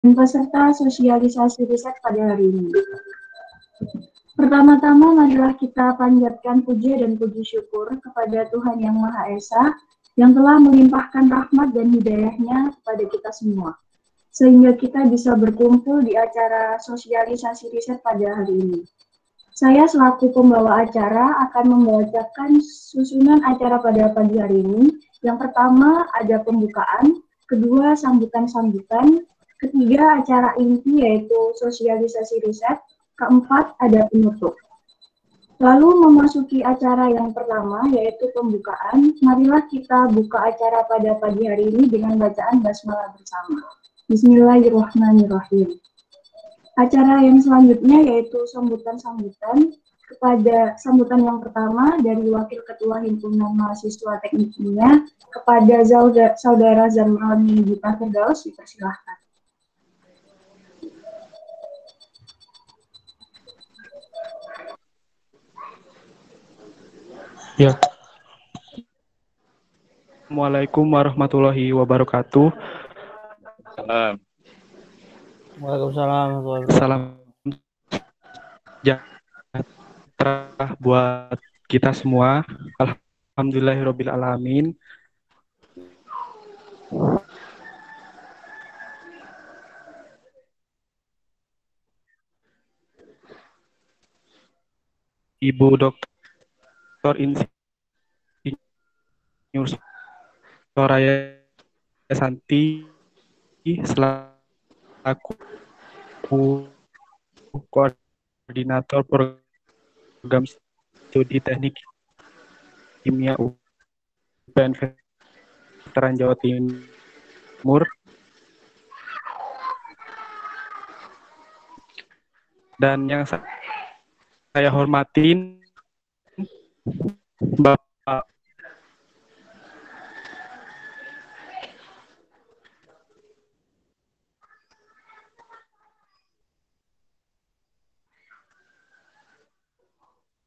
peserta sosialisasi riset pada hari ini. Pertama-tama marilah kita panjatkan puji dan puji syukur kepada Tuhan Yang Maha Esa yang telah melimpahkan rahmat dan hidayahnya kepada kita semua, sehingga kita bisa berkumpul di acara sosialisasi riset pada hari ini. Saya selaku pembawa acara akan membacakan susunan acara pada pagi hari ini. Yang pertama ada pembukaan, kedua sambutan-sambutan, ketiga acara inti yaitu sosialisasi riset, keempat ada penutup. Lalu memasuki acara yang pertama yaitu pembukaan, marilah kita buka acara pada pagi hari ini dengan bacaan basmalah bersama. Bismillahirrahmanirrahim. Acara yang selanjutnya yaitu sambutan-sambutan. Kepada sambutan yang pertama dari Wakil Ketua Himpunan Mahasiswa Teknik Kimia kepada Saudara Zamal Gita Firdaus, dipersilahkan. Ya. Assalamualaikum warahmatullahi wabarakatuh. Salam. Waalaikumsalam. Salam sejahtera buat kita semua. Alhamdulillahirabbil alamin. Ibu Dr. Insinyur Soraya Santi selaku koordinator program studi teknik kimia UPN Veteran Jawa Timur, dan yang saya hormatin Bapak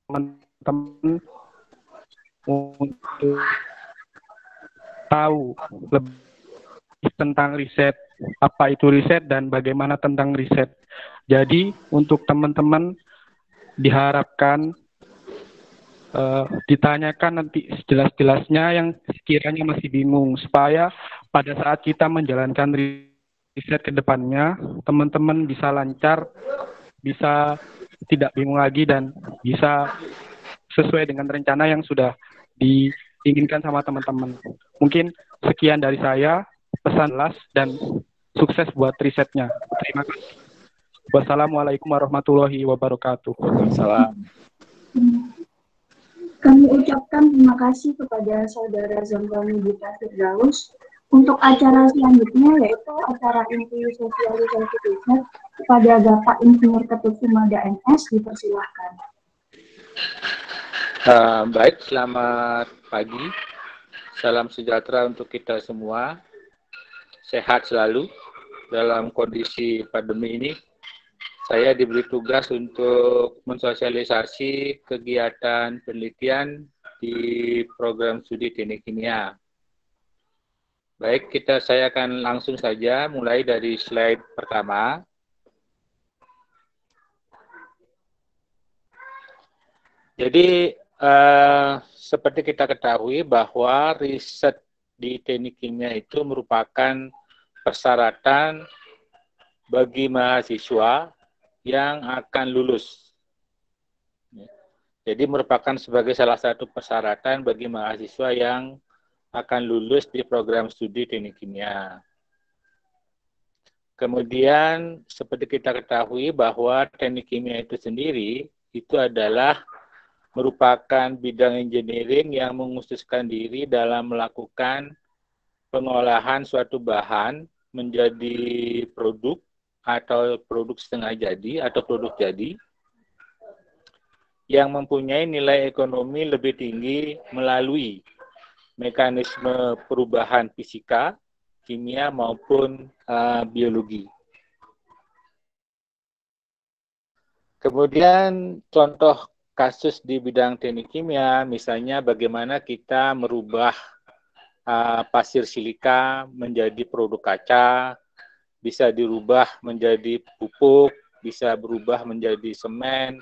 teman-teman untuk tahu lebih tentang riset, apa itu riset dan bagaimana tentang riset. Jadi untuk teman-teman diharapkan ditanyakan nanti sejelas-jelasnya yang sekiranya masih bingung, supaya pada saat kita menjalankan riset ke depannya, teman-teman bisa lancar, bisa tidak bingung lagi, dan bisa sesuai dengan rencana yang sudah diinginkan sama teman-teman. Mungkin sekian dari saya, pesan jelas dan sukses buat risetnya. Terima kasih. Wassalamualaikum warahmatullahi wabarakatuh. Salam. Kami ucapkan terima kasih kepada Saudara Zamrani Gita Firdaus. Untuk acara selanjutnya yaitu acara inti sosialisasi riset kepada Bapak Insinyur Ketut Sumada MS, dipersilahkan. Baik, selamat pagi. Salam sejahtera untuk kita semua. Sehat selalu dalam kondisi pandemi ini. Saya diberi tugas untuk mensosialisasi kegiatan penelitian di program studi teknik kimia. Baik, saya akan langsung saja mulai dari slide pertama. Jadi, seperti kita ketahui bahwa riset di teknik kimia itu merupakan persyaratan bagi mahasiswa yang akan lulus. Jadi merupakan sebagai salah satu persyaratan bagi mahasiswa yang akan lulus di program studi teknik kimia. Kemudian seperti kita ketahui bahwa teknik kimia itu sendiri itu adalah merupakan bidang engineering yang mengkhususkan diri dalam melakukan pengolahan suatu bahan menjadi produk atau produk setengah jadi atau produk jadi yang mempunyai nilai ekonomi lebih tinggi melalui mekanisme perubahan fisika, kimia maupun biologi. Kemudian contoh kasus di bidang teknik kimia, misalnya bagaimana kita merubah pasir silika menjadi produk kaca, bisa dirubah menjadi pupuk, bisa berubah menjadi semen,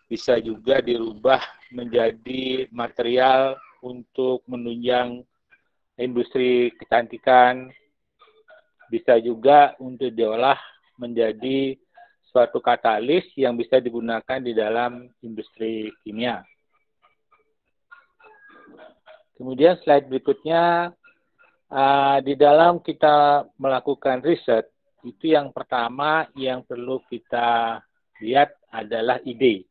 bisa juga dirubah menjadi material untuk menunjang industri kecantikan, bisa juga untuk diolah menjadi suatu katalis yang bisa digunakan di dalam industri kimia. Kemudian slide berikutnya, di dalam kita melakukan riset, itu yang pertama yang perlu kita lihat adalah ide.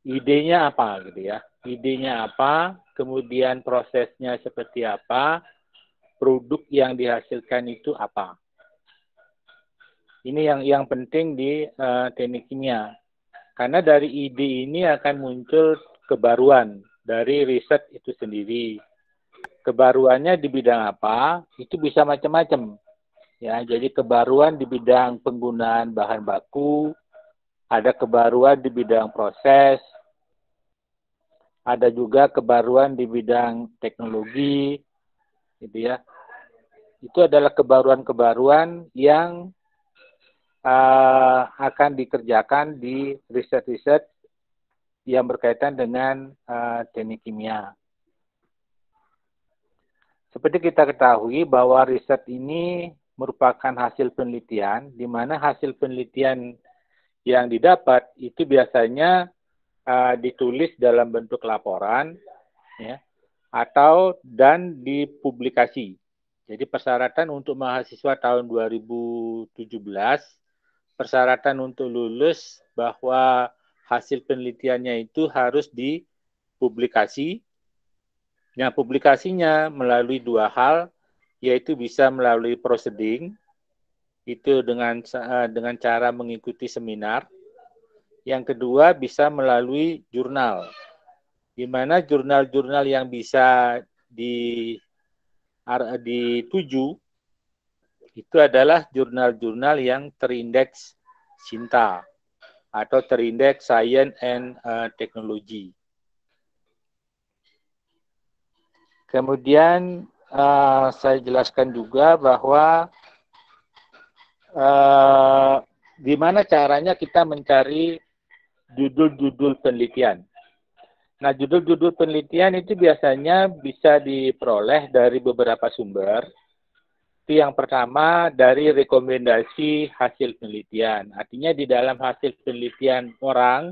Idenya apa gitu ya? Idenya apa, kemudian prosesnya seperti apa, produk yang dihasilkan itu apa. Ini yang penting di teknik kimia. Karena dari ide ini akan muncul kebaruan dari riset itu sendiri. Kebaruannya di bidang apa? Itu bisa macam-macam. Ya, jadi kebaruan di bidang penggunaan bahan baku, ada kebaruan di bidang proses, ada juga kebaruan di bidang teknologi, gitu ya. Itu adalah kebaruan-kebaruan yang akan dikerjakan di riset-riset yang berkaitan dengan teknik kimia. Seperti kita ketahui bahwa riset ini merupakan hasil penelitian, di mana hasil penelitian yang didapat itu biasanya ditulis dalam bentuk laporan, ya, atau dan dipublikasi. Jadi persyaratan untuk mahasiswa tahun 2017, persyaratan untuk lulus bahwa hasil penelitiannya itu harus dipublikasi. Nah, publikasinya melalui dua hal, yaitu bisa melalui proceeding, itu dengan cara mengikuti seminar. Yang kedua bisa melalui jurnal, di mana jurnal-jurnal yang bisa dituju itu adalah jurnal-jurnal yang terindeks SINTA atau terindeks Science and Technology. Kemudian saya jelaskan juga bahwa gimana caranya kita mencari judul-judul penelitian. Nah, judul-judul penelitian itu biasanya bisa diperoleh dari beberapa sumber. Itu yang pertama dari rekomendasi hasil penelitian. Artinya di dalam hasil penelitian orang,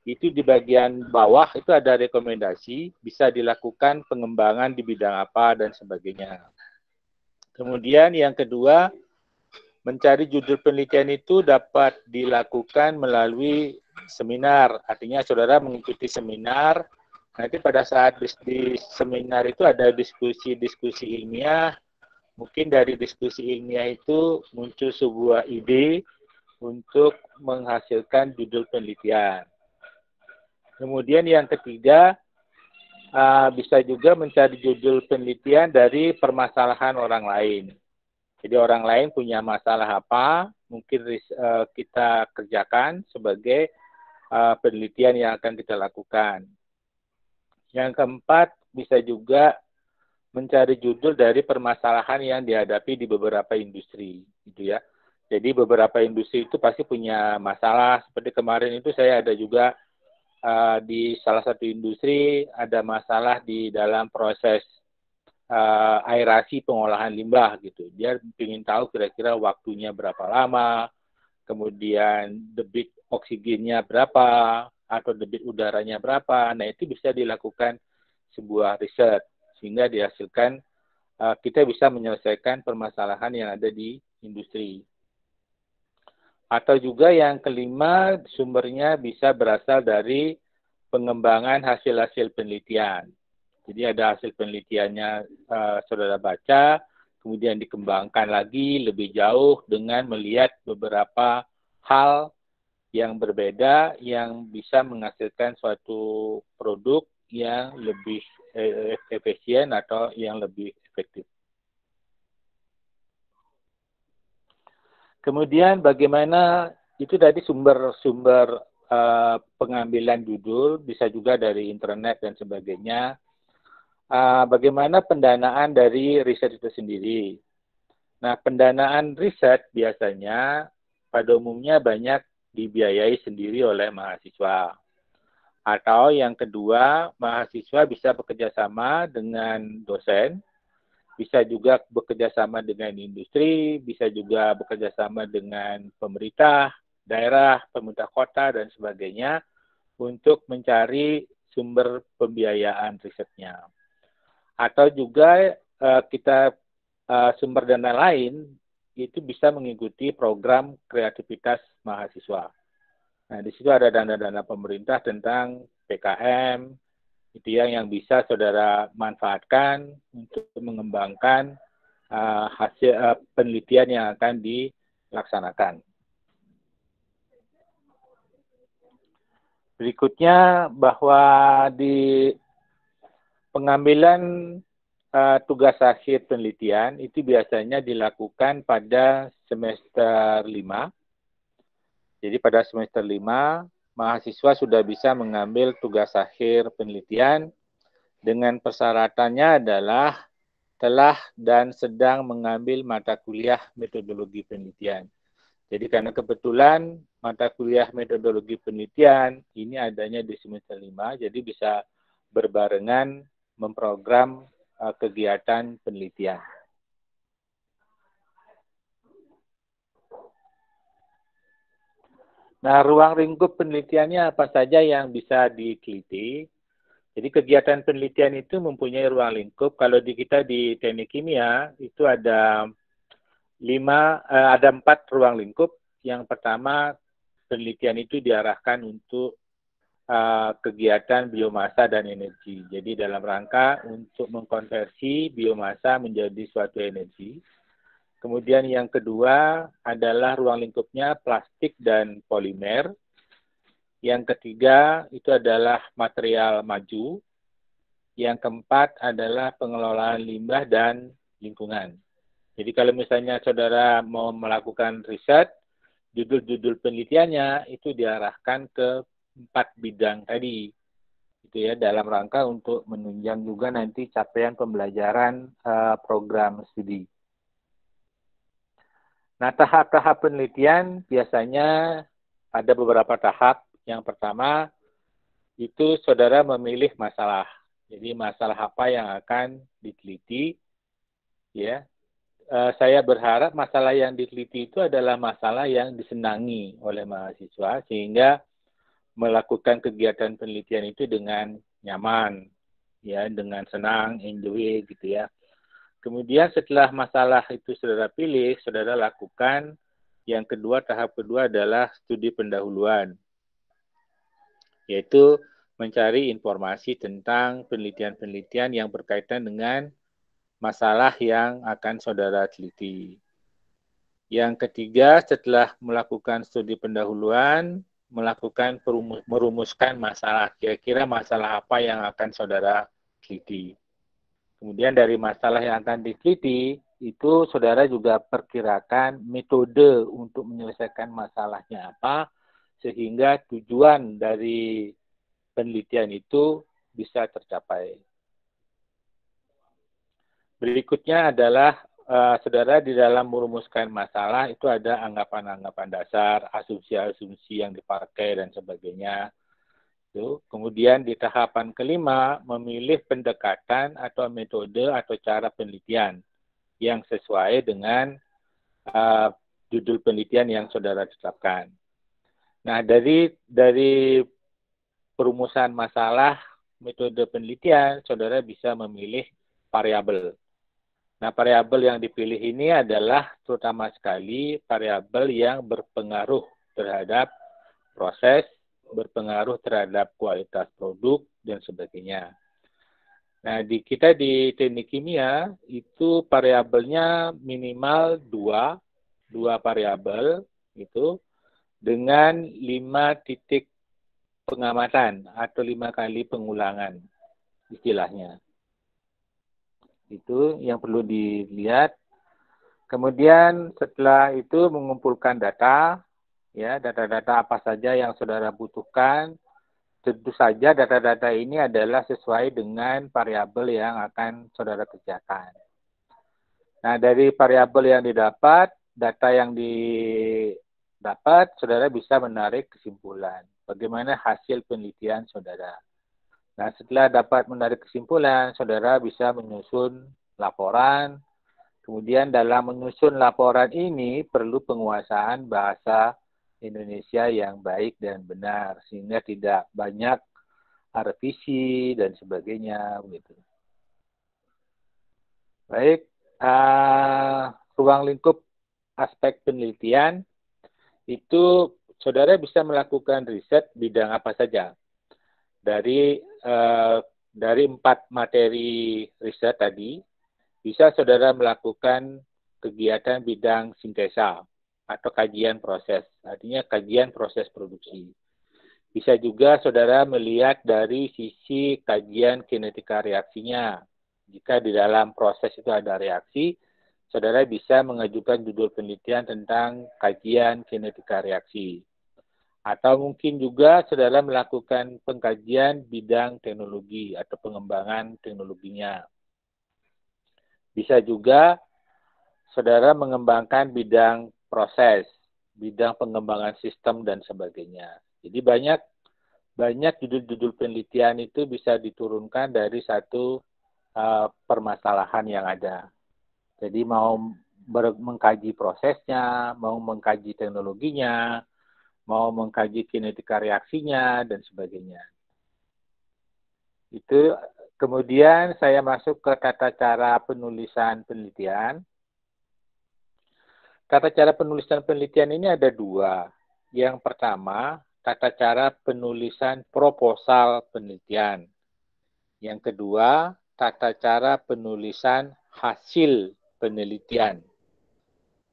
itu di bagian bawah itu ada rekomendasi, bisa dilakukan pengembangan di bidang apa dan sebagainya. Kemudian yang kedua, mencari judul penelitian itu dapat dilakukan melalui seminar. Artinya saudara mengikuti seminar, nanti pada saat di seminar itu ada diskusi-diskusi ilmiah. Mungkin dari diskusi ilmiah itu muncul sebuah ide untuk menghasilkan judul penelitian. Kemudian yang ketiga, bisa juga mencari judul penelitian dari permasalahan orang lain. Jadi orang lain punya masalah apa, mungkin kita kerjakan sebagai penelitian yang akan kita lakukan. Yang keempat, bisa juga mencari judul dari permasalahan yang dihadapi di beberapa industri, gitu ya. Jadi beberapa industri itu pasti punya masalah. Seperti kemarin itu saya ada juga di salah satu industri ada masalah di dalam proses aerasi pengolahan limbah, gitu. Dia ingin tahu kira-kira waktunya berapa lama, kemudian debit oksigennya berapa atau debit udaranya berapa. Nah, itu bisa dilakukan sebuah riset, sehingga dihasilkan kita bisa menyelesaikan permasalahan yang ada di industri. Atau juga yang kelima, sumbernya bisa berasal dari pengembangan hasil-hasil penelitian. Jadi ada hasil penelitiannya saudara baca, kemudian dikembangkan lagi lebih jauh dengan melihat beberapa hal yang berbeda yang bisa menghasilkan suatu produk yang lebih efisien atau yang lebih efektif. Kemudian bagaimana, itu tadi sumber-sumber pengambilan judul, bisa juga dari internet dan sebagainya. Bagaimana pendanaan dari riset itu sendiri. Nah, pendanaan riset biasanya pada umumnya banyak dibiayai sendiri oleh mahasiswa. Atau yang kedua, mahasiswa bisa bekerja sama dengan dosen, bisa juga bekerja sama dengan industri, bisa juga bekerja sama dengan pemerintah, daerah, pemerintah kota, dan sebagainya untuk mencari sumber pembiayaan risetnya. Atau juga kita sumber dana lain itu bisa mengikuti program kreativitas mahasiswa. Nah, di situ ada dana-dana pemerintah tentang PKM, itu yang bisa saudara manfaatkan untuk mengembangkan hasil penelitian yang akan dilaksanakan. Berikutnya bahwa di pengambilan tugas akhir penelitian itu biasanya dilakukan pada semester 5. Jadi pada semester 5, mahasiswa sudah bisa mengambil tugas akhir penelitian dengan persyaratannya adalah telah dan sedang mengambil mata kuliah metodologi penelitian. Jadi karena kebetulan mata kuliah metodologi penelitian ini adanya di semester 5, jadi bisa berbarengan memprogram kegiatan penelitian. Nah, ruang lingkup penelitiannya apa saja yang bisa diteliti? Jadi kegiatan penelitian itu mempunyai ruang lingkup. Kalau kita di teknik kimia itu ada 4 ruang lingkup. Yang pertama, penelitian itu diarahkan untuk kegiatan biomasa dan energi. Jadi dalam rangka untuk mengkonversi biomasa menjadi suatu energi. Kemudian yang kedua adalah ruang lingkupnya plastik dan polimer. Yang ketiga itu adalah material maju. Yang keempat adalah pengelolaan limbah dan lingkungan. Jadi kalau misalnya saudara mau melakukan riset, judul-judul penelitiannya itu diarahkan ke 4 bidang tadi. Itu ya, dalam rangka untuk menunjang juga nanti capaian pembelajaran program studi. Nah, tahap-tahap penelitian biasanya ada beberapa tahap. Yang pertama, itu saudara memilih masalah. Jadi masalah apa yang akan diteliti, ya. Saya berharap masalah yang diteliti itu adalah masalah yang disenangi oleh mahasiswa, sehingga melakukan kegiatan penelitian itu dengan nyaman, ya, dengan senang, enjoy, gitu ya. Kemudian setelah masalah itu saudara pilih, saudara lakukan yang kedua, tahap kedua adalah studi pendahuluan, yaitu mencari informasi tentang penelitian-penelitian yang berkaitan dengan masalah yang akan saudara teliti. Yang ketiga, setelah melakukan studi pendahuluan, merumuskan masalah, kira-kira masalah apa yang akan saudara teliti. Kemudian dari masalah yang akan diteliti, itu saudara juga perkirakan metode untuk menyelesaikan masalahnya apa, sehingga tujuan dari penelitian itu bisa tercapai. Berikutnya adalah saudara di dalam merumuskan masalah itu ada anggapan-anggapan dasar, asumsi-asumsi yang dipakai dan sebagainya. Kemudian di tahapan kelima memilih pendekatan atau metode atau cara penelitian yang sesuai dengan judul penelitian yang saudara tetapkan. Nah, dari perumusan masalah metode penelitian, saudara bisa memilih variabel. Nah, variabel yang dipilih ini adalah terutama sekali variabel yang berpengaruh terhadap proses, berpengaruh terhadap kualitas produk, dan sebagainya. Nah, kita di teknik kimia, itu variabelnya minimal 2 variabel, itu dengan 5 titik pengamatan atau 5 kali pengulangan, istilahnya. Itu yang perlu dilihat. Kemudian setelah itu mengumpulkan data, ya, data-data apa saja yang saudara butuhkan. Tentu saja data-data ini adalah sesuai dengan variabel yang akan saudara kerjakan. Nah, dari variabel yang didapat, data yang didapat, saudara bisa menarik kesimpulan. Bagaimana hasil penelitian saudara. Nah, setelah dapat menarik kesimpulan, saudara bisa menyusun laporan. Kemudian dalam menyusun laporan ini perlu penguasaan bahasa Indonesia yang baik dan benar, sehingga tidak banyak revisi dan sebagainya. Begitu. Baik, ruang lingkup aspek penelitian itu saudara bisa melakukan riset bidang apa saja. Dari 4 materi riset tadi, bisa saudara melakukan kegiatan bidang sintesa atau kajian proses, artinya kajian proses produksi. Bisa juga saudara melihat dari sisi kajian kinetika reaksinya. Jika di dalam proses itu ada reaksi, saudara bisa mengajukan judul penelitian tentang kajian kinetika reaksi. Atau mungkin juga saudara melakukan pengkajian bidang teknologi atau pengembangan teknologinya. Bisa juga saudara mengembangkan bidang proses, bidang pengembangan sistem dan sebagainya. Jadi banyak judul-judul penelitian itu bisa diturunkan dari satu permasalahan yang ada. Jadi mau mengkaji prosesnya, mau mengkaji teknologinya, mau mengkaji kinetika reaksinya, dan sebagainya. Itu kemudian saya masuk ke tata cara penulisan penelitian. Tata cara penulisan penelitian ini ada 2. Yang pertama, tata cara penulisan proposal penelitian. Yang kedua, tata cara penulisan hasil penelitian.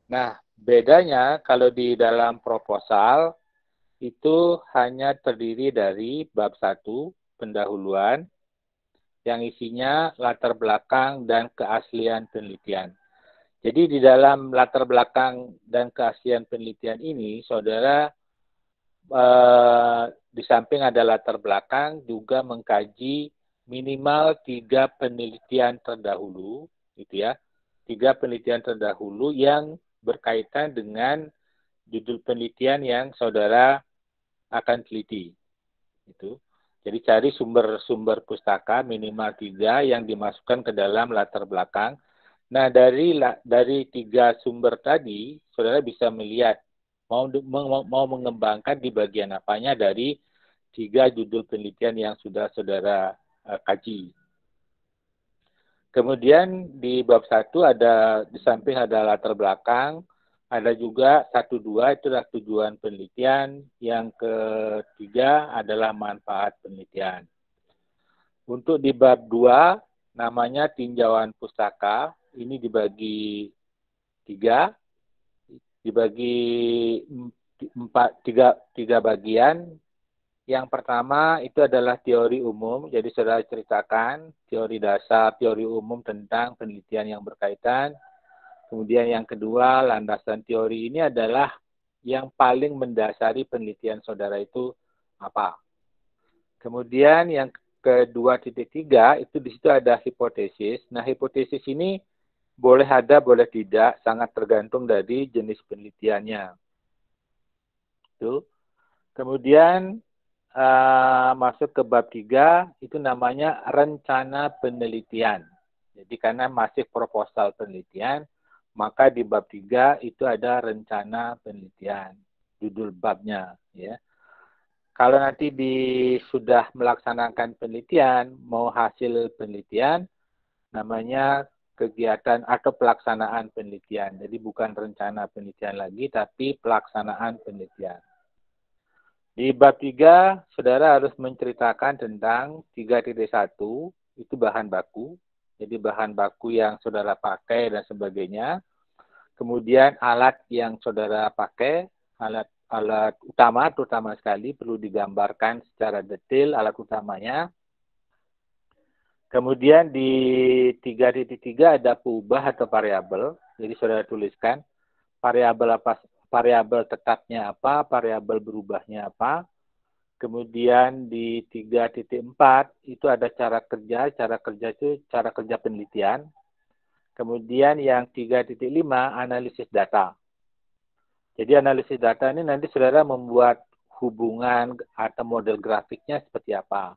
Nah, bedanya kalau di dalam proposal itu hanya terdiri dari bab 1, pendahuluan, yang isinya latar belakang dan keaslian penelitian. Jadi di dalam latar belakang dan keaslian penelitian ini, saudara di samping ada latar belakang juga mengkaji minimal 3 penelitian terdahulu, gitu ya. 3 penelitian terdahulu yang berkaitan dengan judul penelitian yang saudara akan teliti. Itu. Jadi cari sumber-sumber pustaka minimal 3 yang dimasukkan ke dalam latar belakang. Nah, dari 3 sumber tadi, saudara bisa melihat mau mengembangkan di bagian apanya dari 3 judul penelitian yang sudah saudara kaji. Kemudian di bab 1 ada di samping ada latar belakang, ada juga 1-2 itulah tujuan penelitian, yang ketiga adalah manfaat penelitian. Untuk di bab 2 namanya tinjauan pustaka, ini dibagi 3, dibagi 3 bagian. Yang pertama itu adalah teori umum, jadi saudara ceritakan teori dasar, teori umum tentang penelitian yang berkaitan. Kemudian yang kedua, landasan teori ini adalah yang paling mendasari penelitian saudara itu apa. Kemudian yang kedua 2.3 itu di situ ada hipotesis. Nah, hipotesis ini boleh ada, boleh tidak, sangat tergantung dari jenis penelitiannya. Itu. Kemudian masuk ke bab 3 itu namanya rencana penelitian. Jadi karena masih proposal penelitian, maka di bab 3 itu ada rencana penelitian, judul babnya, ya. Kalau nanti sudah melaksanakan penelitian, mau hasil penelitian, namanya kegiatan atau pelaksanaan penelitian. Jadi bukan rencana penelitian lagi, tapi pelaksanaan penelitian. Di bab 3, saudara harus menceritakan tentang 3.1, itu bahan baku. Jadi bahan baku yang saudara pakai dan sebagainya. Kemudian alat yang saudara pakai, alat utama terutama sekali perlu digambarkan secara detail alat utamanya. Kemudian di 3.3 ada peubah atau variabel. Jadi saudara tuliskan variabel tetapnya apa, variabel berubahnya apa. Kemudian di 3.4 itu ada cara kerja itu cara kerja penelitian. Kemudian yang 3.5, analisis data. Jadi analisis data ini nanti saudara membuat hubungan atau model grafiknya seperti apa.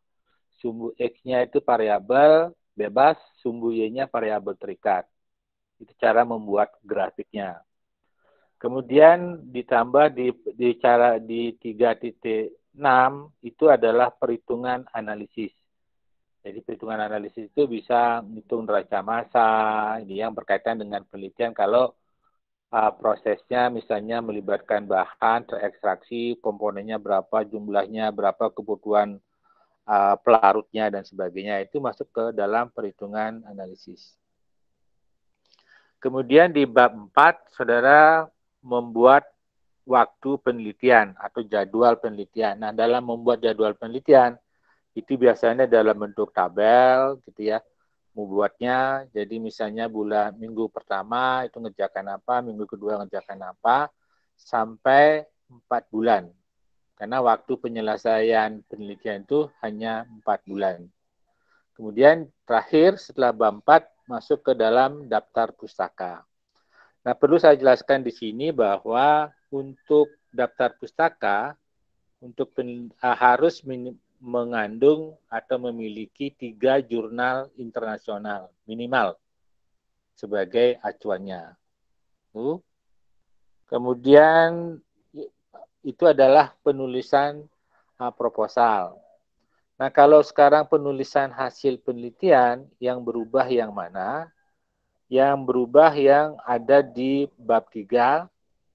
Sumbu X-nya itu variabel bebas, sumbu Y-nya variabel terikat. Itu cara membuat grafiknya. Kemudian ditambah di 3.6 itu adalah perhitungan analisis. Jadi perhitungan analisis itu bisa menghitung neraca massa, ini yang berkaitan dengan penelitian kalau prosesnya misalnya melibatkan bahan terekstraksi, komponennya berapa, jumlahnya berapa, kebutuhan pelarutnya dan sebagainya, itu masuk ke dalam perhitungan analisis. Kemudian di bab 4, saudara membuat waktu penelitian atau jadwal penelitian. Nah, dalam membuat jadwal penelitian, itu biasanya dalam bentuk tabel, gitu ya. Membuatnya, jadi misalnya minggu pertama itu ngerjakan apa, minggu kedua ngerjakan apa, sampai 4 bulan. Karena waktu penyelesaian penelitian itu hanya 4 bulan. Kemudian terakhir setelah bab 4 masuk ke dalam daftar pustaka. Nah, perlu saya jelaskan di sini bahwa untuk daftar pustaka harus mengandung atau memiliki 3 jurnal internasional minimal sebagai acuannya. Kemudian itu adalah penulisan proposal. Nah, kalau sekarang penulisan hasil penelitian yang berubah yang mana? Yang berubah yang ada di bab 3,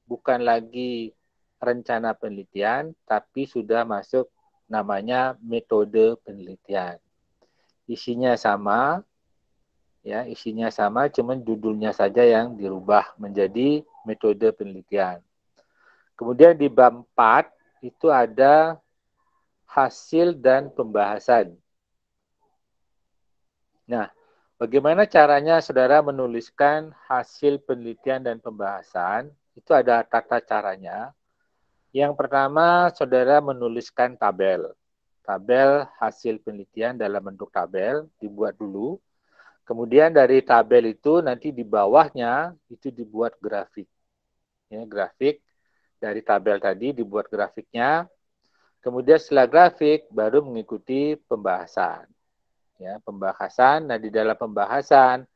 bukan lagi rencana penelitian, tapi sudah masuk namanya metode penelitian. Isinya sama, ya, isinya sama, cuman judulnya saja yang dirubah menjadi metode penelitian. Kemudian di bab 4 itu ada hasil dan pembahasan. Nah, bagaimana caranya saudara menuliskan hasil penelitian dan pembahasan? Itu ada tata caranya. Yang pertama, saudara menuliskan tabel. Tabel hasil penelitian dalam bentuk tabel dibuat dulu. Kemudian dari tabel itu nanti di bawahnya itu dibuat grafik. Ya, grafik dari tabel tadi dibuat grafiknya. Kemudian setelah grafik baru mengikuti pembahasan. Ya, pembahasan. Nah, di dalam pembahasan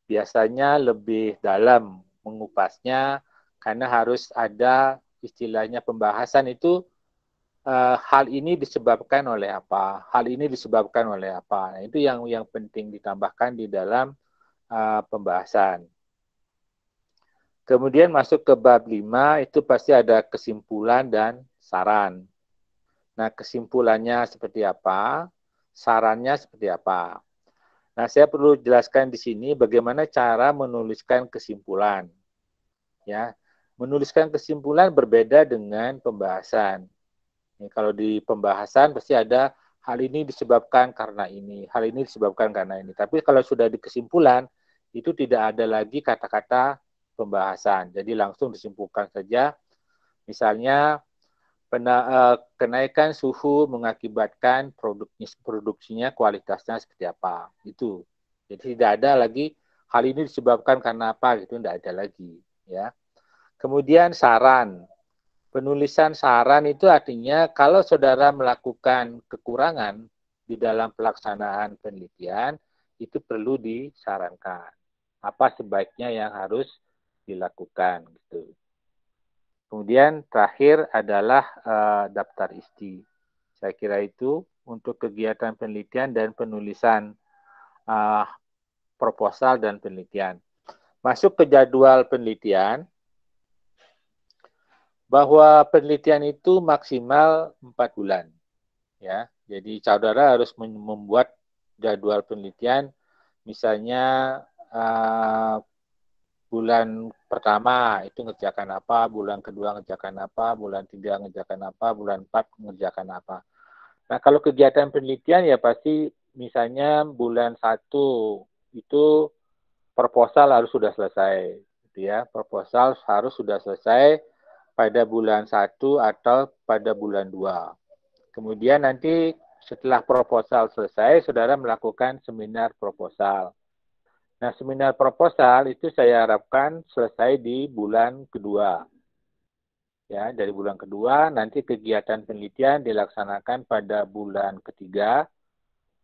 biasanya lebih dalam mengupasnya karena harus ada istilahnya pembahasan itu hal ini disebabkan oleh apa, hal ini disebabkan oleh apa. Nah, itu yang penting ditambahkan di dalam pembahasan. Kemudian masuk ke bab 5 itu pasti ada kesimpulan dan saran. Nah, kesimpulannya seperti apa, sarannya seperti apa. Nah, saya perlu jelaskan di sini bagaimana cara menuliskan kesimpulan. Ya, menuliskan kesimpulan berbeda dengan pembahasan. Ini kalau di pembahasan pasti ada hal ini disebabkan karena ini, hal ini disebabkan karena ini. Tapi kalau sudah di kesimpulan, itu tidak ada lagi kata-kata pembahasan. Jadi langsung disimpulkan saja. Misalnya, kenaikan suhu mengakibatkan produksinya kualitasnya seperti apa. Itu. Jadi tidak ada lagi hal ini disebabkan karena apa, gitu tidak ada lagi. Ya. Kemudian saran. Penulisan saran itu artinya kalau saudara melakukan kekurangan di dalam pelaksanaan penelitian, itu perlu disarankan. Apa sebaiknya yang harus dilakukan. Gitu. Kemudian terakhir adalah daftar isti. Saya kira itu untuk kegiatan penelitian dan penulisan proposal dan penelitian. Masuk ke jadwal penelitian, bahwa penelitian itu maksimal 4 bulan. Ya, jadi saudara harus membuat jadwal penelitian, misalnya bulan pertama itu ngerjakan apa, bulan kedua ngerjakan apa, bulan 3 ngerjakan apa, bulan 4 ngerjakan apa. Nah, kalau kegiatan penelitian ya pasti misalnya bulan 1 itu proposal harus sudah selesai. Gitu ya. Proposal harus sudah selesai pada bulan 1 atau pada bulan 2. Kemudian nanti setelah proposal selesai, saudara melakukan seminar proposal. Nah, seminar proposal itu saya harapkan selesai di bulan kedua. Ya, dari bulan kedua nanti kegiatan penelitian dilaksanakan pada bulan ketiga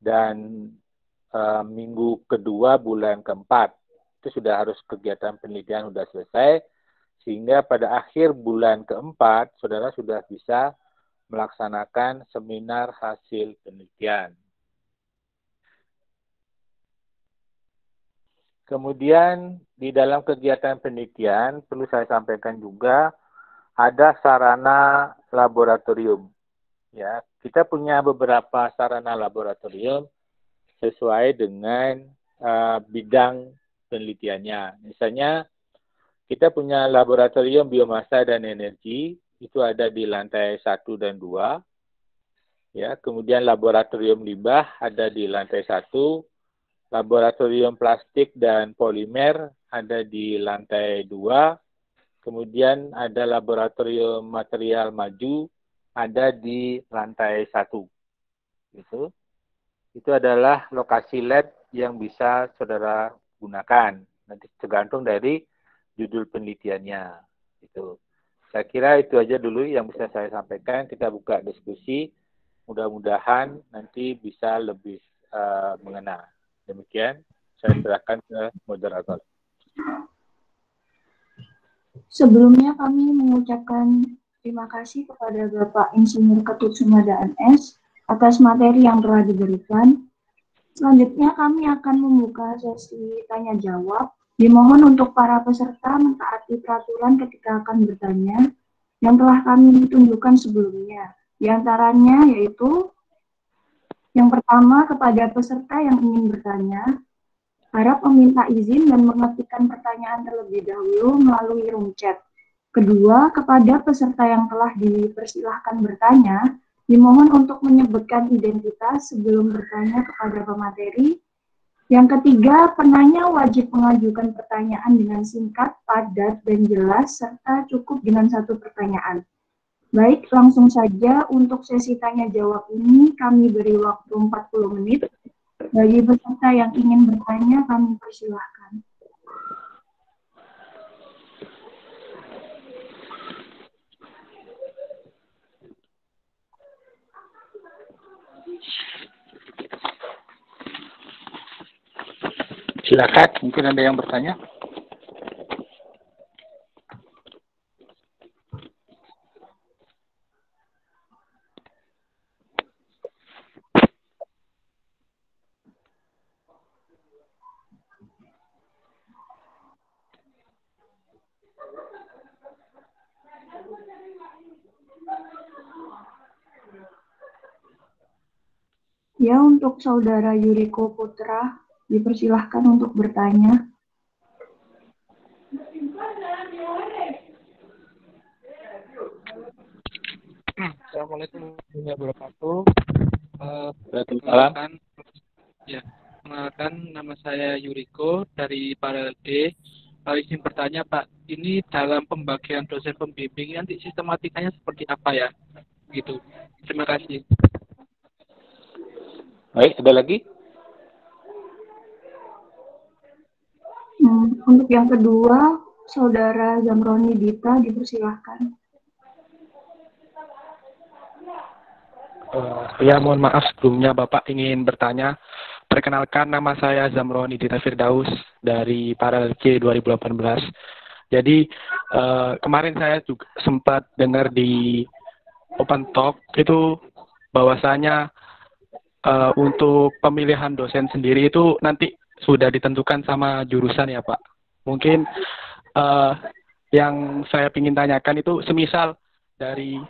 dan minggu kedua bulan keempat. Itu sudah harus kegiatan penelitian sudah selesai, sehingga pada akhir bulan keempat saudara sudah bisa melaksanakan seminar hasil penelitian. Kemudian di dalam kegiatan penelitian perlu saya sampaikan juga ada sarana laboratorium. Ya, kita punya beberapa sarana laboratorium sesuai dengan bidang penelitiannya. Misalnya kita punya laboratorium biomasa dan energi, itu ada di lantai 1 dan 2. Ya, kemudian laboratorium limbah ada di lantai 1. Laboratorium plastik dan polimer ada di lantai 2. Kemudian ada laboratorium material maju ada di lantai 1. Itu adalah lokasi lab yang bisa saudara gunakan. Nanti tergantung dari judul penelitiannya. Saya kira itu aja dulu yang bisa saya sampaikan. Kita buka diskusi. Mudah-mudahan nanti bisa lebih mengena. Demikian, saya serahkan ke moderator. Sebelumnya kami mengucapkan terima kasih kepada Bapak Insinyur Ketut Sumada MS atas materi yang telah diberikan. Selanjutnya kami akan membuka sesi tanya jawab. Dimohon untuk para peserta mentaati peraturan ketika akan bertanya yang telah kami tunjukkan sebelumnya. Di antaranya yaitu yang pertama, kepada peserta yang ingin bertanya, harap meminta izin dan mengetikkan pertanyaan terlebih dahulu melalui room chat. Kedua, kepada peserta yang telah dipersilahkan bertanya, dimohon untuk menyebutkan identitas sebelum bertanya kepada pemateri. Yang ketiga, penanya wajib mengajukan pertanyaan dengan singkat, padat, dan jelas, serta cukup dengan satu pertanyaan. Baik, langsung saja untuk sesi tanya-jawab ini kami beri waktu 40 menit. Bagi peserta yang ingin bertanya, kami persilahkan. Silakan, mungkin ada yang bertanya. Ya, untuk Saudara Yuriko Putra, dipersilahkan untuk bertanya. Assalamualaikum warahmatullahi wabarakatuh. Perkenalkan, nama saya Yuriko dari Paralel D. Izin bertanya Pak, ini dalam pembagian dosen pembimbing nanti sistematikanya seperti apa ya? Gitu. Terima kasih. Baik, ada lagi? Untuk yang kedua, Saudara Zamroni Dita, dipersilahkan. Ya, mohon maaf sebelumnya Bapak ingin bertanya. Perkenalkan, nama saya Zamroni Dita Firdaus dari Paralel C 2018. Jadi kemarin saya juga sempat dengar di Open Talk itu bahwasanya untuk pemilihan dosen sendiri itu nanti sudah ditentukan sama jurusan ya Pak. Mungkin yang saya ingin tanyakan itu semisal dari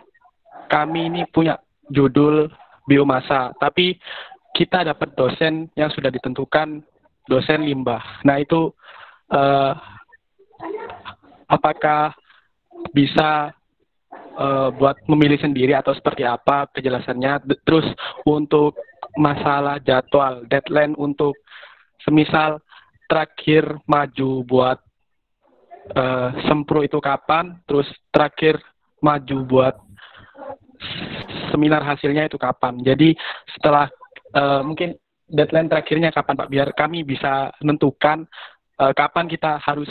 kami ini punya judul biomasa, tapi kita dapat dosen yang sudah ditentukan dosen limbah. Nah itu apakah bisa buat memilih sendiri atau seperti apa kejelasannya? Terus untuk masalah jadwal, deadline untuk semisal terakhir maju buat sempro itu kapan? Terus terakhir maju buat seminar hasilnya itu kapan? Jadi setelah mungkin deadline terakhirnya kapan Pak? Biar kami bisa menentukan kapan kita harus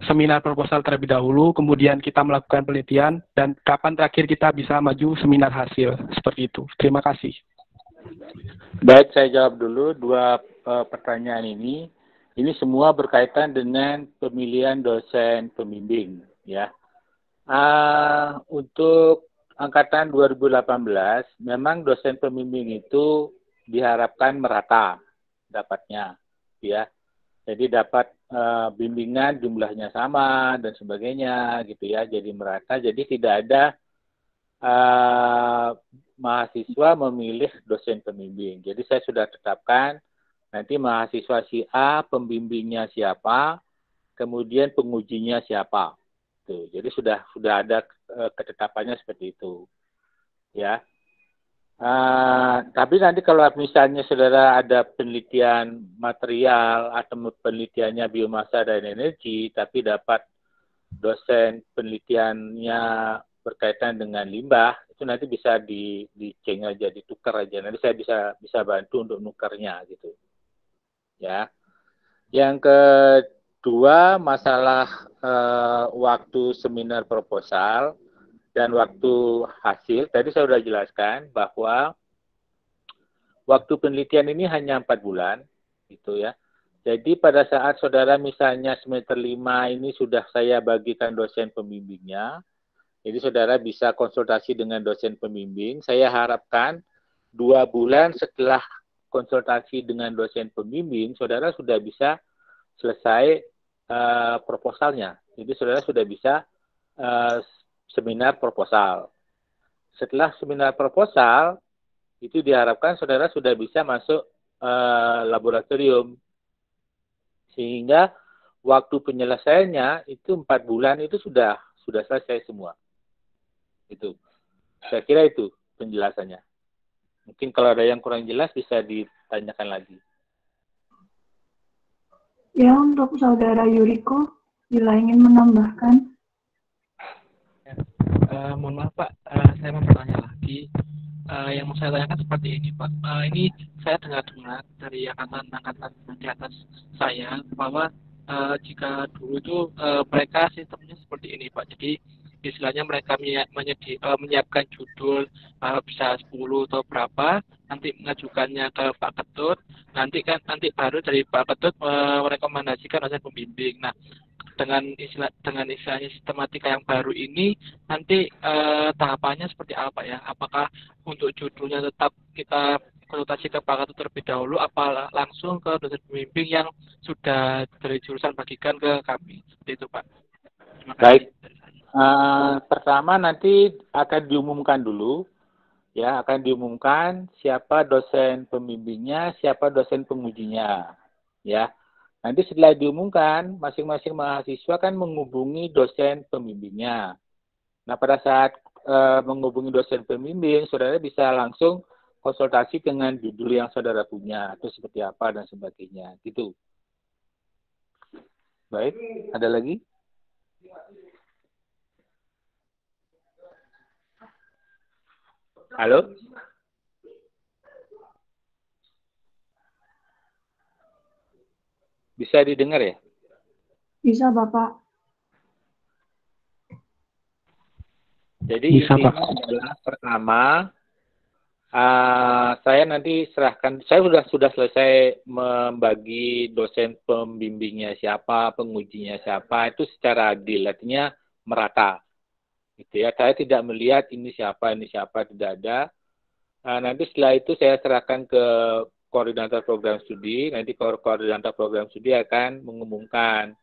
seminar proposal terlebih dahulu, kemudian kita melakukan penelitian, dan kapan terakhir kita bisa maju seminar hasil. Seperti itu. Terima kasih. Baik, saya jawab dulu dua pertanyaan ini. Ini semua berkaitan dengan pemilihan dosen pembimbing, ya. Untuk angkatan 2018, memang dosen pembimbing itu diharapkan merata dapatnya, ya. Jadi dapat bimbingan jumlahnya sama dan sebagainya, gitu ya. Jadi merata. Jadi tidak ada mahasiswa memilih dosen pembimbing. Jadi saya sudah tetapkan nanti mahasiswa si A, pembimbingnya siapa, kemudian pengujinya siapa. Tuh, jadi sudah ada ketetapannya seperti itu, ya. Tapi nanti kalau misalnya saudara ada penelitian material atau penelitiannya biomasa dan energi, tapi dapat dosen penelitiannya berkaitan dengan limbah, itu nanti bisa di-change aja, ditukar aja. Nanti saya bisa bantu untuk nukarnya gitu. Ya. Yang kedua, masalah waktu seminar proposal dan waktu hasil. Tadi saya sudah jelaskan bahwa waktu penelitian ini hanya 4 bulan, gitu ya. Jadi pada saat saudara misalnya semester 5 ini sudah saya bagikan dosen pembimbingnya, jadi saudara bisa konsultasi dengan dosen pembimbing. Saya harapkan 2 bulan setelah konsultasi dengan dosen pembimbing, saudara sudah bisa selesai proposalnya. Jadi saudara sudah bisa seminar proposal. Setelah seminar proposal, itu diharapkan saudara sudah bisa masuk laboratorium. Sehingga waktu penyelesaiannya itu 4 bulan itu sudah selesai semua. Itu. Saya kira itu penjelasannya. Mungkin kalau ada yang kurang jelas bisa ditanyakan lagi. Ya, untuk saudara Yuriko, bila ingin menambahkan. Mohon maaf Pak, saya mau bertanya lagi. Yang mau saya tanyakan seperti ini Pak. Ini saya dengar-dengar dari angkatan di atas saya bahwa jika dulu itu mereka sistemnya seperti ini Pak. Jadi istilahnya mereka menyiapkan judul bisa 10 atau berapa, nanti mengajukannya ke Pak Ketut, nanti baru dari Pak Ketut merekomendasikan dosen pembimbing. Nah, dengan istilahnya sistematika yang baru ini nanti tahapannya seperti apa ya? Apakah untuk judulnya tetap kita konsultasi ke Pak Ketut terlebih dahulu, apa langsung ke dosen pembimbing yang sudah dari jurusan bagikan ke kami? Seperti itu Pak. Terima kasih. Baik. Pertama nanti akan diumumkan dulu, ya, akan diumumkan siapa dosen pembimbingnya, siapa dosen pengujinya, ya. Nanti setelah diumumkan, masing-masing mahasiswa kan menghubungi dosen pembimbingnya. Nah, pada saat menghubungi dosen pembimbing, saudara bisa langsung konsultasi dengan judul yang saudara punya, atau seperti apa dan sebagainya, gitu. Baik, ada lagi? Halo? Bisa didengar ya? Bisa, Bapak. Jadi Bisa, intinya Pak. adalah pertama, saya nanti serahkan, saya sudah selesai membagi dosen pembimbingnya siapa, pengujinya siapa, itu secara adil, artinya merata. Gitu ya, saya tidak melihat ini siapa, tidak ada. Nanti setelah itu saya serahkan ke koordinator program studi, nanti koordinator program studi akan mengumumkan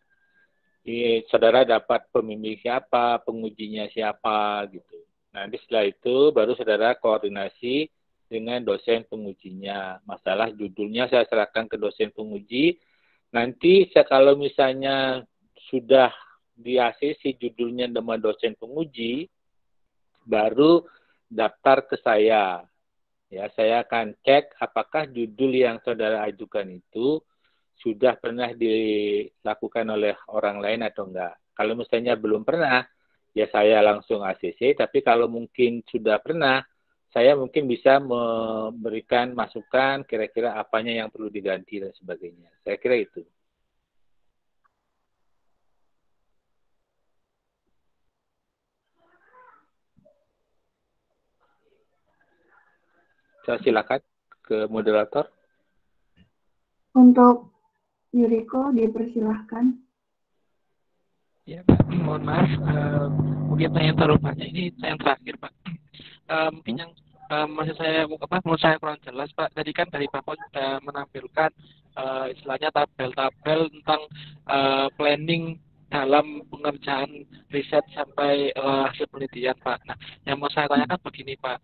saudara dapat pembimbing siapa, pengujinya siapa, gitu. Nanti setelah itu baru saudara koordinasi dengan dosen pengujinya. Masalah judulnya saya serahkan ke dosen penguji. Nanti kalau misalnya sudah di ACC judulnya nama dosen penguji, baru daftar ke saya. Ya, saya akan cek apakah judul yang saudara ajukan itu sudah pernah dilakukan oleh orang lain atau enggak. Kalau misalnya belum pernah, ya saya langsung ACC, tapi kalau mungkin sudah pernah, saya mungkin bisa memberikan masukan kira-kira apanya yang perlu diganti dan sebagainya. Saya kira itu. Saya silakan ke moderator. Untuk Yuriko dipersilahkan. Ya Pak, mohon maaf, mungkin saya yang terlalu banyak ini saya yang terakhir Pak. Mungkin yang masih saya menurut saya kurang jelas Pak. Tadi kan dari Bapak sudah menampilkan istilahnya tabel-tabel tentang planning dalam pengerjaan riset sampai hasil penelitian Pak. Nah, yang mau saya tanyakan begini Pak,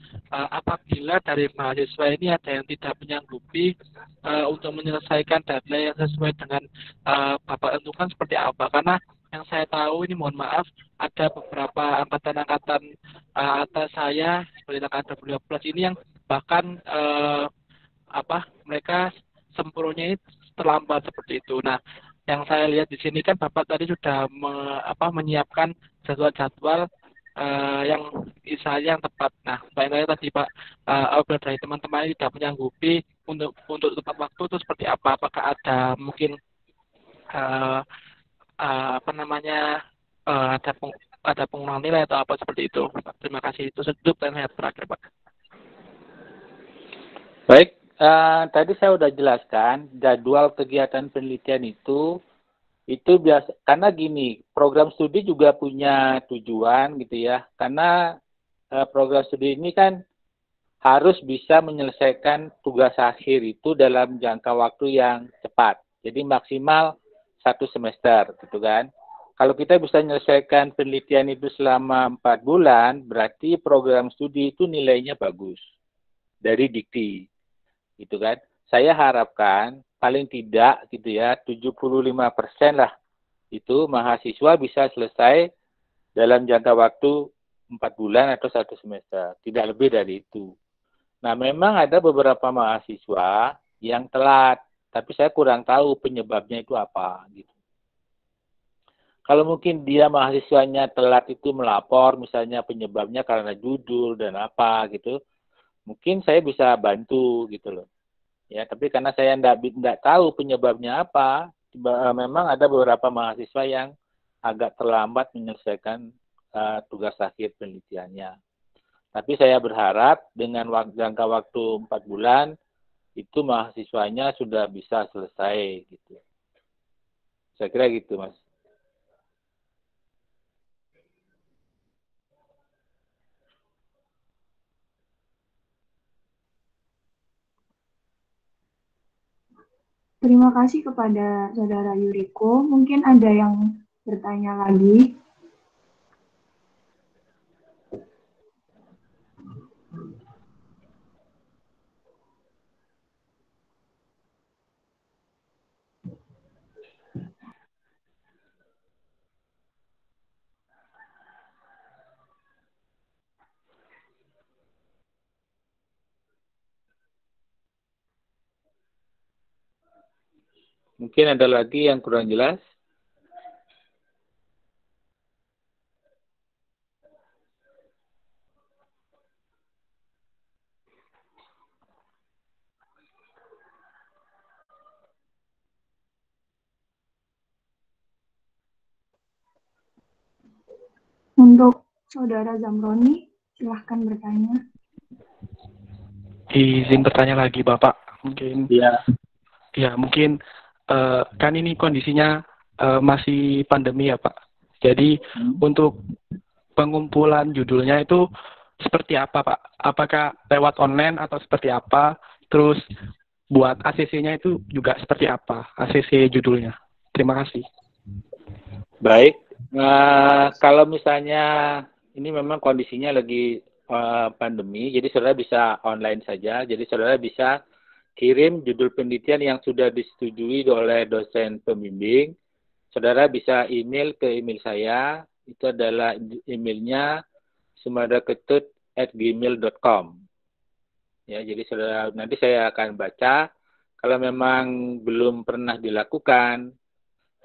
apabila dari mahasiswa ini ada yang tidak menyanggupi untuk menyelesaikan deadline yang sesuai dengan Bapak tentukan seperti apa? Karena yang saya tahu ini mohon maaf ada beberapa angkatan-angkatan atas saya seperti angkatan 2012 ini yang bahkan mereka sempurnya terlambat seperti itu. Nah, yang saya lihat di sini kan Bapak tadi sudah menyiapkan jadwal-jadwal yang istilahnya yang tepat. Nah, saya tadi Pak, apabila dari teman-teman ini tidak menyanggupi untuk tepat waktu itu seperti apa? Apakah ada mungkin ada pengurangan nilai atau apa seperti itu. Terima kasih. Itu sedup dan saya terakhir Pak. Baik, tadi saya sudah jelaskan jadwal kegiatan penelitian itu biasa, karena gini, program studi juga punya tujuan gitu ya, karena program studi ini kan harus bisa menyelesaikan tugas akhir itu dalam jangka waktu yang cepat, jadi maksimal 1 semester gitu kan. Kalau kita bisa menyelesaikan penelitian itu selama 4 bulan, berarti program studi itu nilainya bagus dari dikti gitu kan. Saya harapkan paling tidak gitu ya 75% lah itu mahasiswa bisa selesai dalam jangka waktu 4 bulan atau 1 semester, tidak lebih dari itu. Nah, memang ada beberapa mahasiswa yang telat, tapi saya kurang tahu penyebabnya itu apa gitu. Kalau mungkin dia mahasiswanya telat itu melapor, misalnya penyebabnya karena judul dan apa gitu, mungkin saya bisa bantu gitu loh. Ya, tapi karena saya tidak tahu penyebabnya apa, memang ada beberapa mahasiswa yang agak terlambat menyelesaikan tugas akhir penelitiannya. Tapi saya berharap dengan jangka waktu 4 bulan, itu mahasiswanya sudah bisa selesai gitu. Saya kira gitu, Mas. Terima kasih kepada Saudara Yuriko. Mungkin ada yang bertanya lagi. Mungkin ada lagi yang kurang jelas. Untuk Saudara Zamroni, silahkan bertanya. Izin bertanya lagi Bapak, mungkin. Ya mungkin kan ini kondisinya masih pandemi ya Pak. Jadi untuk pengumpulan judulnya itu seperti apa Pak? Apakah lewat online atau seperti apa? Terus buat ACC-nya itu juga seperti apa? ACC judulnya. Terima kasih. Baik, kalau misalnya ini memang kondisinya lagi pandemi, jadi saudara bisa online saja. Jadi saudara bisa kirim judul penelitian yang sudah disetujui oleh dosen pembimbing. Saudara bisa email ke email saya, itu adalah emailnya sumadaketut@gmail.com. Ya, jadi saudara nanti saya akan baca. Kalau memang belum pernah dilakukan,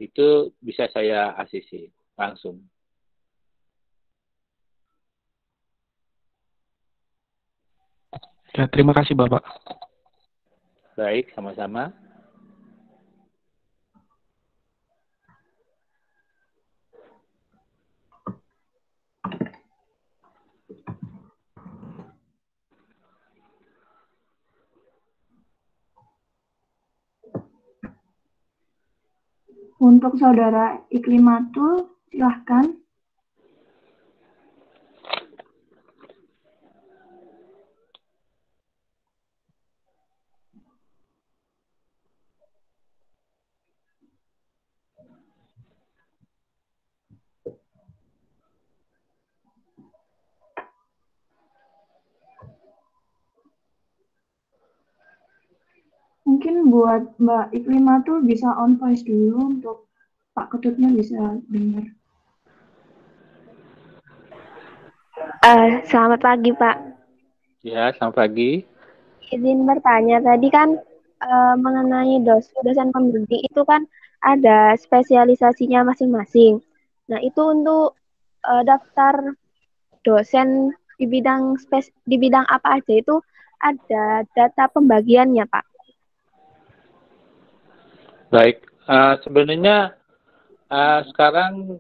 itu bisa saya ACC langsung. Ya, terima kasih Bapak. Baik, sama-sama. Untuk Saudara Iklimatul, silahkan. Mungkin buat Mbak Iklimatul bisa on voice dulu untuk Pak Ketutnya bisa dengar. Selamat pagi, Pak. Ya, selamat pagi. Izin bertanya, tadi kan mengenai dosen pembimbing itu kan ada spesialisasinya masing-masing. Nah, itu untuk daftar dosen di bidang apa aja itu ada data pembagiannya, Pak. Baik, sebenarnya sekarang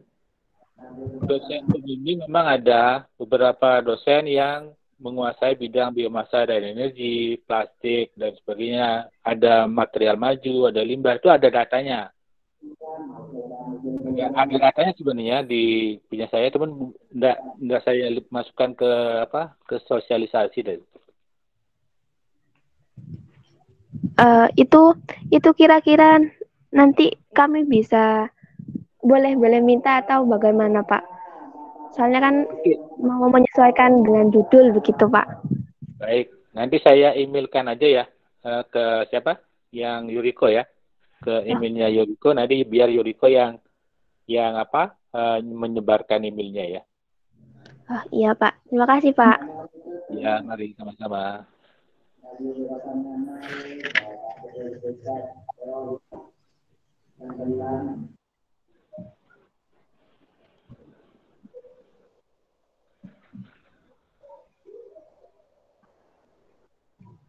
dosen pembimbing memang ada beberapa dosen yang menguasai bidang biomasa dan energi, plastik, dan sebagainya. Ada material maju, ada limbah, itu ada datanya. Ya, ada datanya sebenarnya di punya saya, teman enggak saya masukkan ke sosialisasi dari. Itu kira-kira nanti kami bisa boleh minta atau bagaimana, Pak? Soalnya kan mau menyesuaikan dengan judul begitu, Pak. Baik, nanti saya emailkan aja ya ke siapa? Yang Yuriko ya. Ke emailnya Yuriko, nanti biar Yuriko yang menyebarkan emailnya ya. Oh, iya, Pak. Terima kasih, Pak. Ya, mari sama-sama.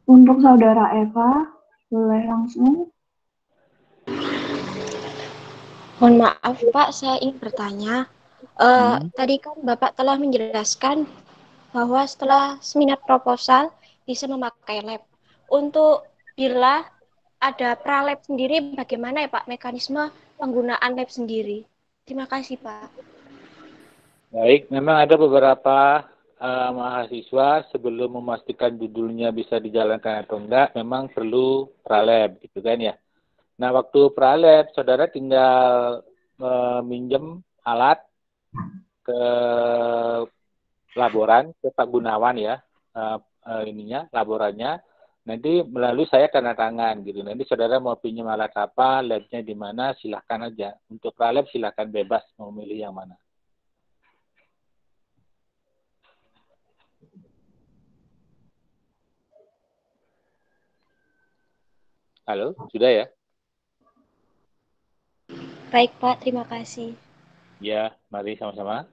Untuk Saudara Eva, boleh langsung. Mohon maaf Pak, saya ingin bertanya. Tadi kan Bapak telah menjelaskan bahwa setelah seminar proposal bisa memakai lab. Untuk bila ada pralab sendiri, bagaimana ya Pak mekanisme penggunaan lab sendiri? Terima kasih Pak. Baik, memang ada beberapa mahasiswa sebelum memastikan judulnya bisa dijalankan atau enggak, memang perlu pralab, gitu kan ya. Nah, waktu pralab, saudara tinggal minjem alat ke laboran, ke Pak Gunawan ya, laborannya. Nanti melalui saya tanda tangan gitu. Nanti saudara mau pinjam alat apa, labnya di mana, silahkan aja. Untuk pralab silahkan bebas mau milih yang mana. Halo, sudah ya? Baik Pak, terima kasih. Ya, mari sama-sama.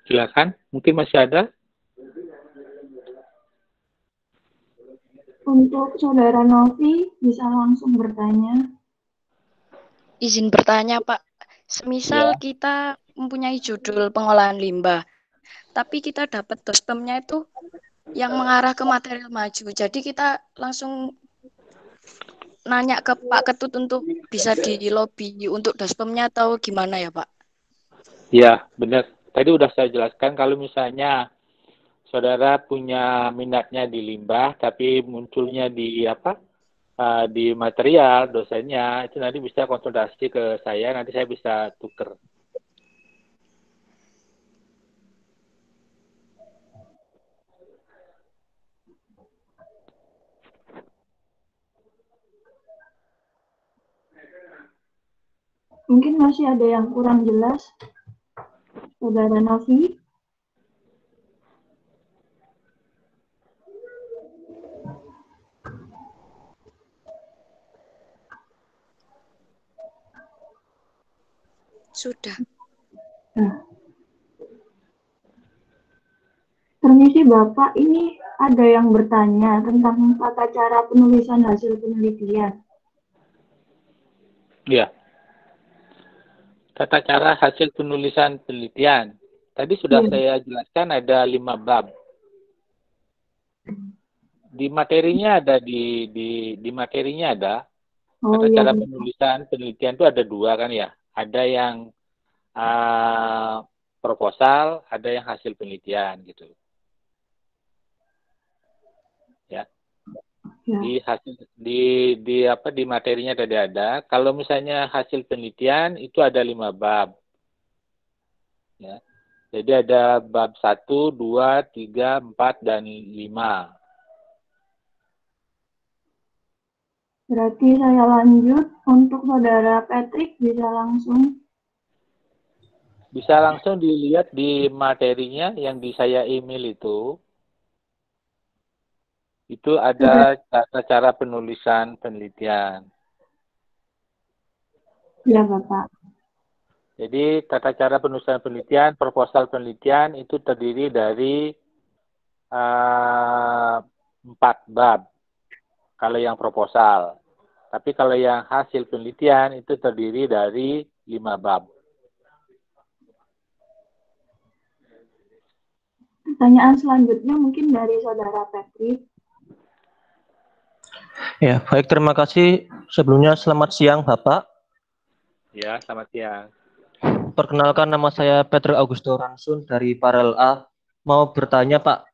Silakan, mungkin masih ada. Untuk Saudara Novi, bisa langsung bertanya. Izin bertanya, Pak. Semisal Ya. kita mempunyai judul pengolahan limbah, tapi kita dapat dospemnya itu yang mengarah ke material maju. Jadi kita langsung nanya ke Pak Ketut untuk bisa di lobby untuk dospemnya atau gimana ya Pak? Ya, benar. Tadi udah saya jelaskan kalau misalnya saudara punya minatnya di limbah, tapi munculnya di di material dosennya, itu nanti bisa konsultasi ke saya, nanti saya bisa tuker. Mungkin masih ada yang kurang jelas, Saudara Novi. Sudah. Nah. Permisi Bapak, ini ada yang bertanya tentang tata cara penulisan hasil penelitian. Ya. Tata cara hasil penulisan penelitian. Tadi sudah saya jelaskan ada 5 bab. Di materinya ada di materinya ada. Tata cara penulisan penelitian itu ada 2 kan ya. Ada yang proposal, ada yang hasil penelitian gitu. Ya. Di materinya tadi ada. Kalau misalnya hasil penelitian itu ada 5 bab. Ya. Jadi ada bab 1, 2, 3, 4 dan 5. Berarti saya lanjut untuk Saudara Patrick bisa langsung dilihat di materinya yang saya email itu. Itu ada tata cara penulisan penelitian. Ya, Bapak. Jadi tata cara penulisan penelitian, proposal penelitian itu terdiri dari 4 bab. Kalau yang proposal. Tapi kalau yang hasil penelitian itu terdiri dari 5 bab. Pertanyaan selanjutnya mungkin dari Saudara Patrick. Ya, baik, terima kasih. Sebelumnya selamat siang, Bapak. Ya, selamat siang. Perkenalkan, nama saya Patrick Augusto Ransun dari Parel A. Mau bertanya, Pak,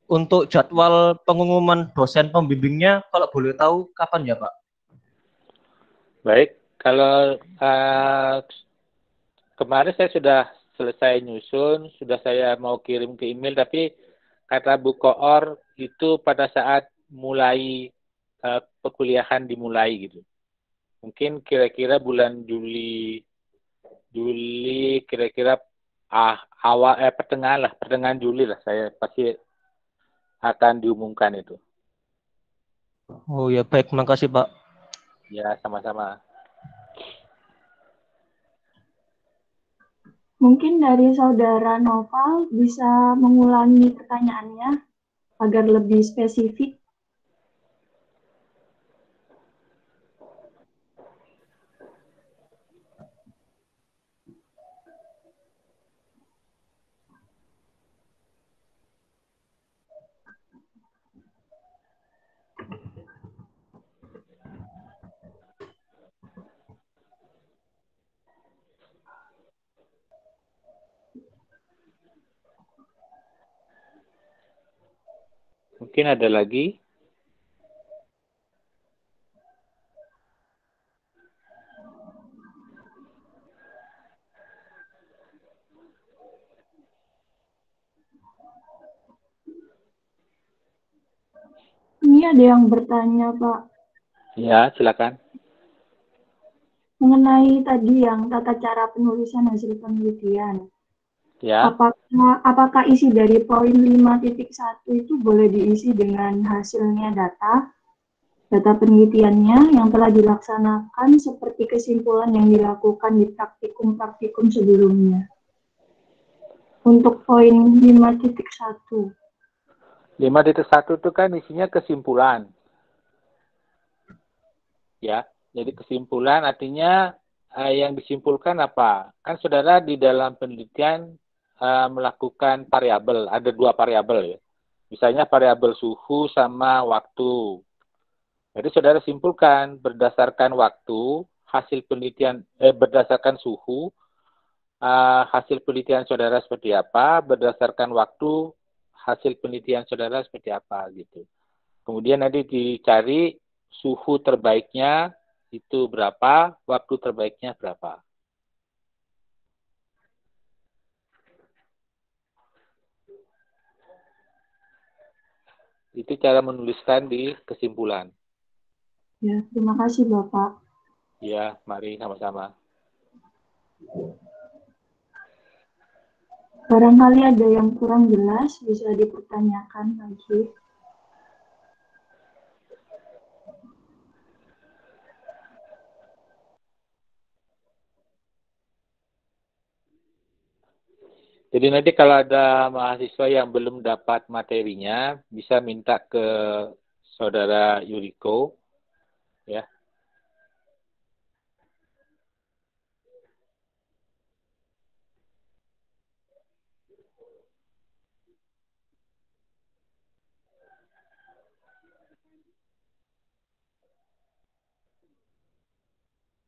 untuk jadwal pengumuman dosen pembimbingnya, kalau boleh tahu kapan ya, Pak? Baik, kalau kemarin saya sudah selesai nyusun, sudah saya mau kirim ke email, tapi kata Bu Koor itu pada saat mulai perkuliahan dimulai gitu. Mungkin kira-kira bulan Juli kira-kira pertengahan Juli lah saya pasti akan diumumkan itu. Oh ya, baik, makasih Pak. Ya, sama-sama. Mungkin dari Saudara Noval bisa mengulangi pertanyaannya agar lebih spesifik. Mungkin ada lagi? Ini ada yang bertanya, Pak. Ya, silakan. Mengenai tadi yang tata cara penulisan hasil penelitian. Ya. Apakah isi dari poin 5.1 itu boleh diisi dengan hasilnya data penelitiannya yang telah dilaksanakan seperti kesimpulan yang dilakukan di praktikum sebelumnya. Untuk poin 5.1. 5.1 itu kan isinya kesimpulan. Ya, jadi kesimpulan artinya yang disimpulkan apa? Kan saudara di dalam penelitian melakukan variabel, ada 2 variabel ya. Misalnya variabel suhu sama waktu. Jadi saudara simpulkan berdasarkan waktu, hasil penelitian, berdasarkan suhu, hasil penelitian saudara seperti apa, berdasarkan waktu, hasil penelitian saudara seperti apa gitu. Kemudian nanti dicari suhu terbaiknya itu berapa, waktu terbaiknya berapa. Itu cara menuliskan di kesimpulan. Ya, terima kasih Bapak. Ya, mari sama-sama. Barangkali ada yang kurang jelas, bisa dipertanyakan lagi. Jadi nanti kalau ada mahasiswa yang belum dapat materinya, bisa minta ke Saudara Yuriko, ya.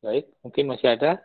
Baik, mungkin masih ada.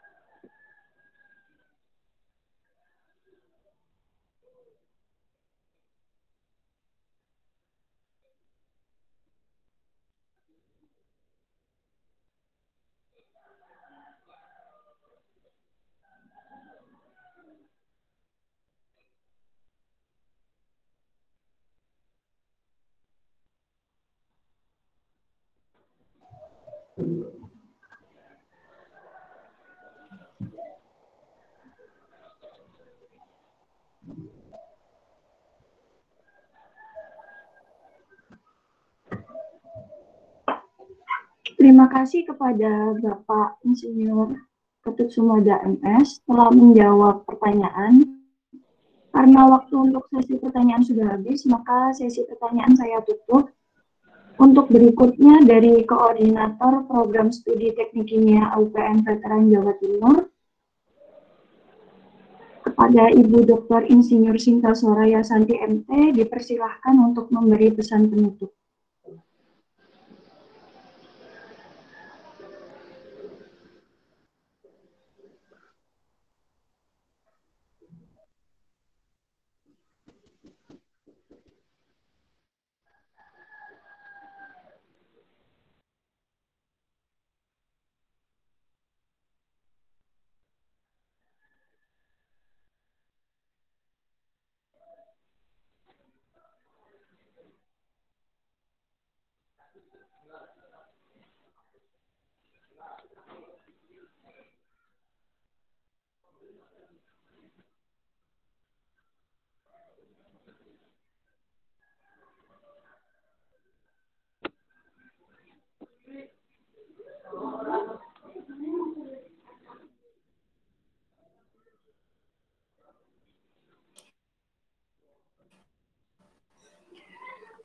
Terima kasih kepada Bapak Insinyur Ketut Sumada MS telah menjawab pertanyaan. Karena waktu untuk sesi pertanyaan sudah habis, maka sesi pertanyaan saya tutup. Untuk berikutnya dari Koordinator Program Studi Teknik Kimia UPN Veteran Jawa Timur, kepada Ibu Dr. Insinyur Sinta Soraya Santi MT, dipersilahkan untuk memberi pesan penutup.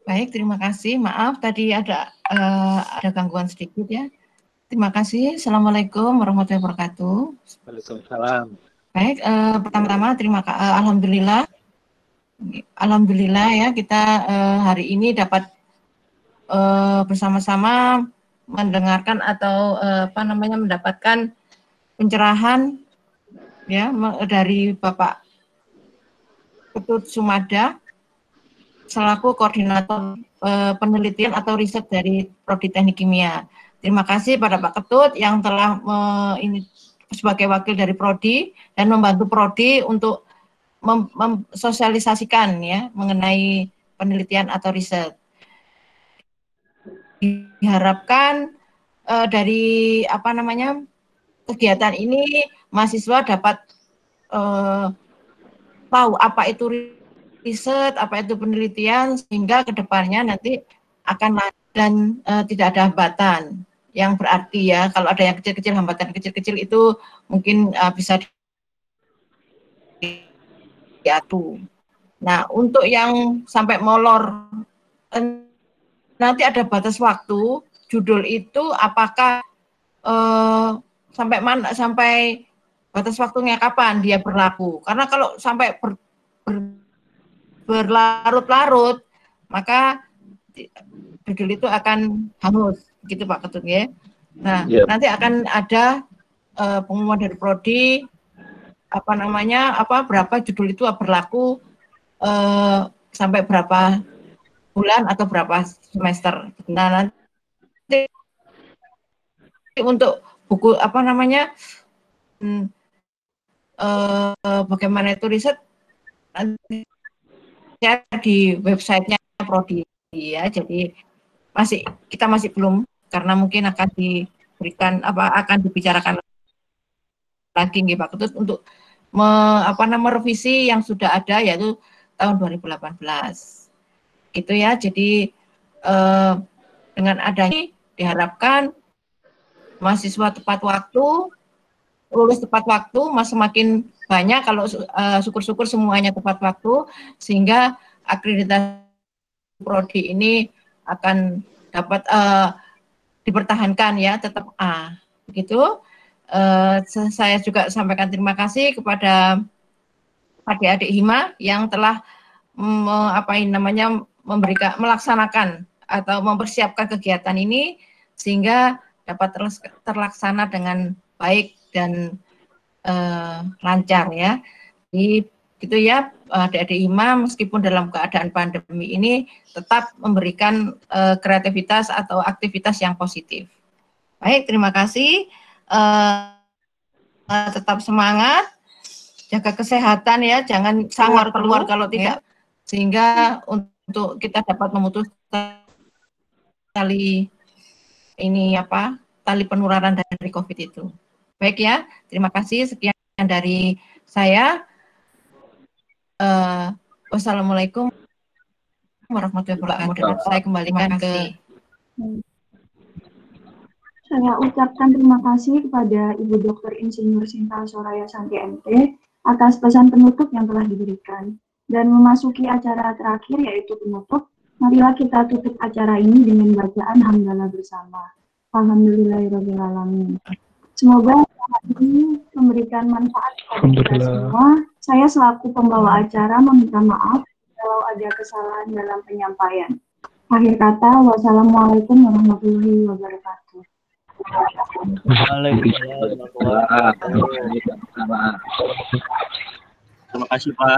Baik, terima kasih. Maaf tadi ada gangguan sedikit ya. Terima kasih. Assalamualaikum warahmatullahi wabarakatuh. Waalaikumsalam. Baik, pertama-tama alhamdulillah ya kita hari ini dapat bersama-sama mendengarkan atau mendapatkan pencerahan ya dari Bapak Ketut Sumada selaku koordinator penelitian atau riset dari Prodi Teknik Kimia. Terima kasih pada Pak Ketut yang telah ini sebagai wakil dari Prodi dan membantu Prodi untuk mensosialisasikan ya mengenai penelitian atau riset. Diharapkan dari kegiatan ini mahasiswa dapat tahu apa itu riset, apa itu penelitian, sehingga kedepannya nanti akan dan tidak ada hambatan yang berarti ya. Kalau ada yang kecil-kecil, hambatan kecil-kecil itu mungkin bisa diatur. Nah, untuk yang sampai molor, nanti ada batas waktu. Judul itu apakah sampai batas waktunya kapan dia berlaku? Karena kalau sampai berlarut-larut, maka judul itu akan hangus gitu Pak Ketut ya. Nah, nanti akan ada pengumuman dari Prodi berapa judul itu berlaku sampai berapa bulan atau berapa semester. Nah, nanti untuk buku bagaimana itu riset nanti di websitenya Prodi ya. Jadi kita masih belum, karena mungkin akan diberikan akan dibicarakan lagi nih Pak Ketut untuk merevisi yang sudah ada yaitu tahun 2018 gitu ya. Jadi dengan adanya diharapkan mahasiswa tepat waktu, lulus tepat waktu, semakin banyak kalau syukur-syukur semuanya tepat waktu, sehingga akreditasi Prodi ini akan dapat dipertahankan ya, tetap A. Begitu. Saya juga sampaikan terima kasih kepada adik-adik Hima yang telah melaksanakan atau mempersiapkan kegiatan ini sehingga dapat terlaksana dengan baik dan lancar ya. Jadi gitu ya, adik-adik Hima meskipun dalam keadaan pandemi ini tetap memberikan kreativitas atau aktivitas yang positif. Baik, terima kasih. Tetap semangat, jaga kesehatan ya, jangan sangat keluar kalau tidak, sehingga untuk kita dapat memutus tali penularan dari COVID itu. Baik ya, terima kasih. Sekian dari saya. Wassalamualaikum warahmatullahi wabarakatuh. Saya kembalikan ke. Saya ucapkan terima kasih kepada Ibu Dr. Insinyur Sinta Soraya Santi MT atas pesan penutup yang telah diberikan. Dan memasuki acara terakhir yaitu penutup, marilah kita tutup acara ini dengan bacaan hamdalah bersama. Alhamdulillahirrahmanirrahim. Semoga ini memberikan manfaat kepada kita semua. Saya selaku pembawa acara meminta maaf kalau ada kesalahan dalam penyampaian. Akhir kata, wassalamualaikum warahmatullahi wabarakatuh. Waalaikumsalam. Terima kasih Pak.